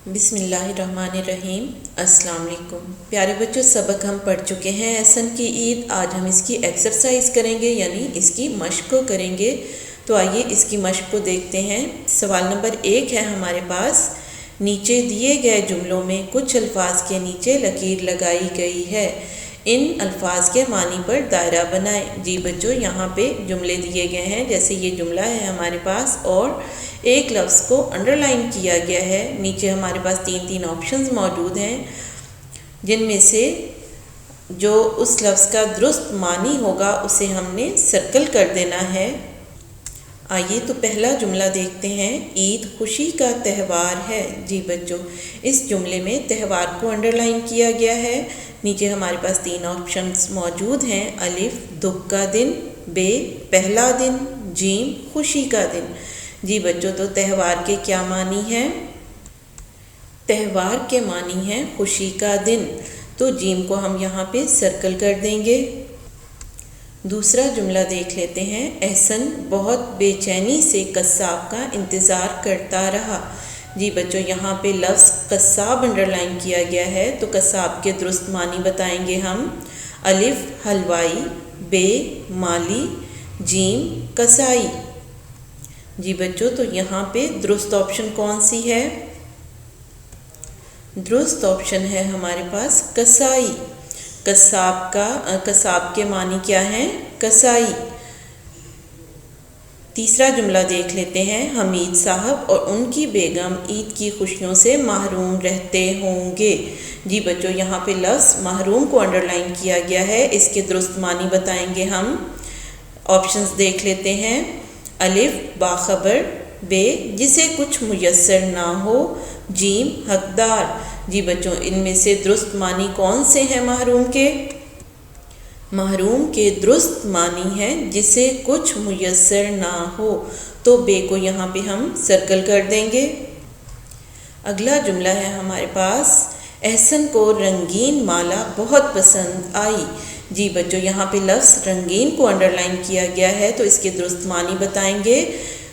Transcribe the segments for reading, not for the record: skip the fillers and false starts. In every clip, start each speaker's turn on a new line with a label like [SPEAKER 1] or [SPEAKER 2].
[SPEAKER 1] بسم اللہ الرحمن الرحیم۔ السلام علیکم پیارے بچوں، سبق ہم پڑھ چکے ہیں احسن کی عید۔ آج ہم اس کی ایکسرسائز کریں گے، یعنی اس کی مشق کو کریں گے۔ تو آئیے اس کی مشق کو دیکھتے ہیں۔ سوال نمبر 1 ہے ہمارے پاس، نیچے دیے گئے جملوں میں کچھ الفاظ کے نیچے لکیر لگائی گئی ہے، ان الفاظ کے معنی پر دائرہ بنائیں۔ جی بچوں، یہاں پہ جملے دیے گئے ہیں، جیسے یہ جملہ ہے ہمارے پاس اور ایک لفظ کو انڈر لائن کیا گیا ہے۔ نیچے ہمارے پاس تین آپشنز موجود ہیں، جن میں سے جو اس لفظ کا درست معنی ہوگا اسے ہم نے سرکل کر دینا ہے۔ آئیے تو پہلا جملہ دیکھتے ہیں، عید خوشی کا تہوار ہے۔ جی بچوں، اس جملے میں تہوار کو انڈر لائن کیا گیا ہے۔ نیچے ہمارے پاس 3 آپشنز موجود ہیں، الف دکھ کا دن، ب پہلا دن، جیم خوشی کا دن۔ جی بچوں، تو تہوار کے کیا معنی ہیں؟ تہوار کے معنی ہیں خوشی کا دن، تو جیم کو ہم یہاں پہ سرکل کر دیں گے۔ دوسرا جملہ دیکھ لیتے ہیں، احسن بہت بے چینی سے قصاب کا انتظار کرتا رہا۔ جی بچوں، یہاں پہ لفظ قصاب انڈر لائن کیا گیا ہے، تو قصاب کے درست معنی بتائیں گے ہم، الف حلوائی، ب مالی، جیم کسائی۔ جی بچوں، تو یہاں پہ درست آپشن کون سی ہے؟ درست آپشن ہے ہمارے پاس کسائی۔ قصاب کے معنی کیا ہیں؟ کسائی۔ تیسرا جملہ دیکھ لیتے ہیں، حمید صاحب اور ان کی بیگم عید کی خوشیوں سے محروم رہتے ہوں گے۔ جی بچوں، یہاں پہ لفظ محروم کو انڈر لائن کیا گیا ہے، اس کے درست معنی بتائیں گے ہم۔ آپشنز دیکھ لیتے ہیں، الف باخبر، ب جسے کچھ میسر نہ ہو، جیم حقدار۔ جی بچوں، ان میں سے درست معنی کون سے ہیں محروم کے؟ محروم کے درست معنی ہیں جسے کچھ میسر نہ ہو، تو بے کو یہاں پہ ہم سرکل کر دیں گے۔ اگلا جملہ ہے ہمارے پاس، احسن کو رنگین مالا بہت پسند آئی۔ جی بچوں، یہاں پہ لفظ رنگین کو انڈر لائن کیا گیا ہے، تو اس کے درست معنی بتائیں گے۔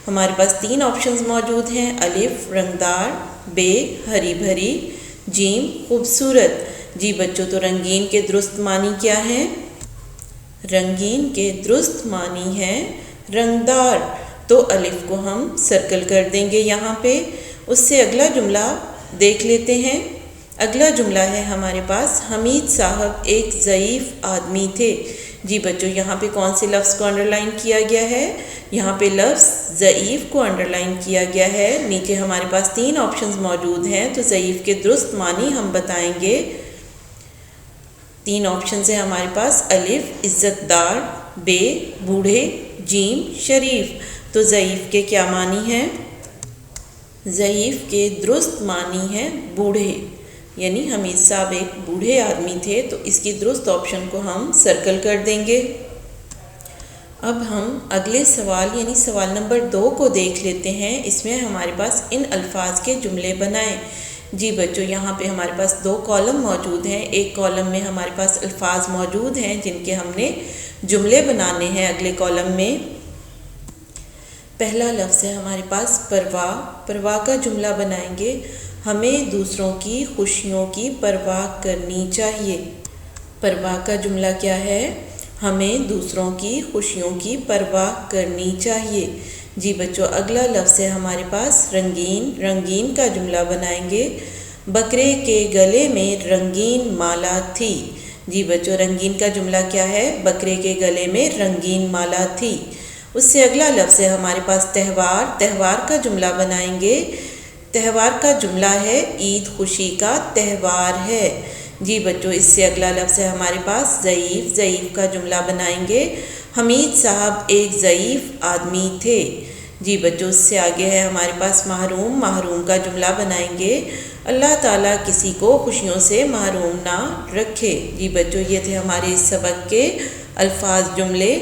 [SPEAKER 1] ہمارے پاس 3 آپشنز موجود ہیں، الف رنگدار، ب ہری بھری، جیم خوبصورت۔ جی بچوں، تو رنگین کے درست معنی کیا ہیں؟ رنگین کے درست معنی ہیں رنگدار، تو الف کو ہم سرکل کر دیں گے یہاں پہ۔ اس سے اگلا جملہ دیکھ لیتے ہیں۔ اگلا جملہ ہے ہمارے پاس، حمید صاحب ایک ضعیف آدمی تھے۔ جی بچوں، یہاں پہ کون سے لفظ کو انڈر لائن کیا گیا ہے؟ یہاں پہ لفظ ضعیف کو انڈر لائن کیا گیا ہے۔ نیچے ہمارے پاس 3 آپشنز موجود ہیں، تو ضعیف کے درست معنی ہم بتائیں گے۔ 3 آپشنز ہیں ہمارے پاس، الف عزت دار، ب بوڑھے، جیم شریف۔ تو ضعیف کے کیا معنی ہیں؟ ضعیف کے درست معنی ہیں بوڑھے، یعنی حمید صاحب ایک بوڑھے آدمی تھے، تو اس کی درست آپشن کو ہم سرکل کر دیں گے۔ اب ہم اگلے سوال یعنی سوال نمبر 2 کو دیکھ لیتے ہیں۔ اس میں ہمارے پاس ان الفاظ کے جملے بنائیں۔ جی بچوں، یہاں پہ ہمارے پاس 2 کالم موجود ہیں۔ ایک کالم میں ہمارے پاس الفاظ موجود ہیں جن کے ہم نے جملے بنانے ہیں۔ اگلے کالم میں پہلا لفظ ہے ہمارے پاس پرواہ۔ پرواہ کا جملہ بنائیں گے، ہمیں دوسروں کی خوشیوں کی پرواہ کرنی چاہیے۔ پرواہ کا جملہ کیا ہے؟ ہمیں دوسروں کی خوشیوں کی پرواہ کرنی چاہیے۔ جی بچوں، اگلا لفظ ہے ہمارے پاس رنگین۔ رنگین کا جملہ بنائیں گے، بکرے کے گلے میں رنگین مالا تھی۔ جی بچوں، رنگین کا جملہ کیا ہے؟ بکرے کے گلے میں رنگین مالا تھی۔ اس سے اگلا لفظ ہے ہمارے پاس تہوار۔ تہوار کا جملہ بنائیں گے، تہوار کا جملہ ہے عید خوشی کا تہوار ہے۔ جی بچوں، اس سے اگلا لفظ ہے ہمارے پاس ضعیف۔ ضعیف کا جملہ بنائیں گے، حمید صاحب ایک ضعیف آدمی تھے۔ جی بچوں، اس سے آگے ہے ہمارے پاس محروم۔ محروم کا جملہ بنائیں گے، اللہ تعالیٰ کسی کو خوشیوں سے محروم نہ رکھے۔ جی بچوں، یہ تھے ہمارے اس سبق کے الفاظ جملے۔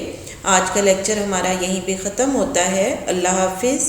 [SPEAKER 1] آج کا لیکچر ہمارا یہیں پہ ختم ہوتا ہے۔ اللہ حافظ۔